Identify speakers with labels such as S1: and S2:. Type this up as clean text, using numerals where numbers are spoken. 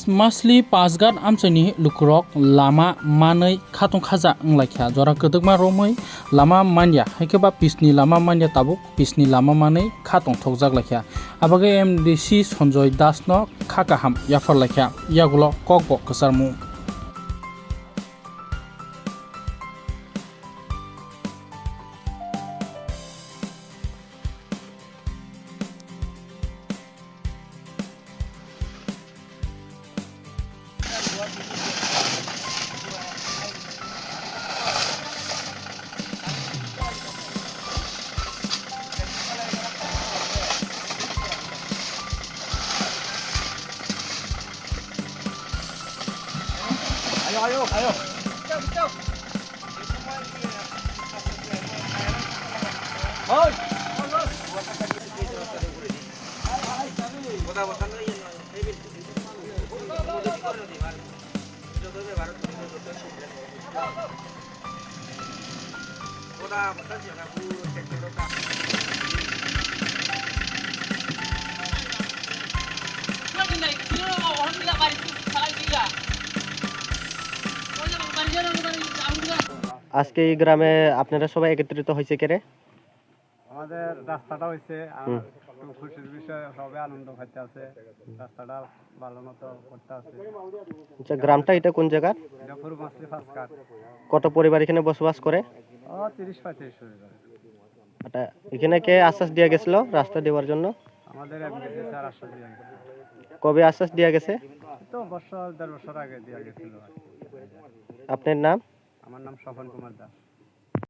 S1: Masli pasgat amchani lukrok lama manai khatong khaja anglaikha jora kedekma romoi lama manya haikeba pisni lama manya tabuk pisni lama manai khatong thokjak laikha abage MDC Sonjoy Das no khakaham yafar laikha yagulo kokbo kesarmu
S2: Ayo. Hoy.
S3: আজকে এই গ্রামে আপনারা সবাই একত্রিত হয়েছে কেরে?
S2: আমাদের রাস্তাটা হয়েছে একটু খুশির বিষয়, সবাই আনন্দ করতে আছে, রাস্তাটা ভালো মতো করতে আছে।
S3: আচ্ছা, গ্রামটা এটা কোন জায়গা?
S2: এটা পুরো মাসলি ফাঁসকার।
S3: কত পরিবার এখানে বসবাস করে?
S2: 30-35 পরিবার।
S3: আচ্ছা, এখানে কে আশ্বাস দেওয়া গেছিল রাস্তা দেওয়ার জন্য?
S2: আমাদের এমডিসি স্যার আশ্বাস দিয়ে গেছে।
S3: কবে আশ্বাস দেওয়া গেছে?
S2: তো দেড় বছর আগে দেওয়া গেছিল।
S3: আপনার নাম?
S2: আমার নাম স্বপন কুমার দাস।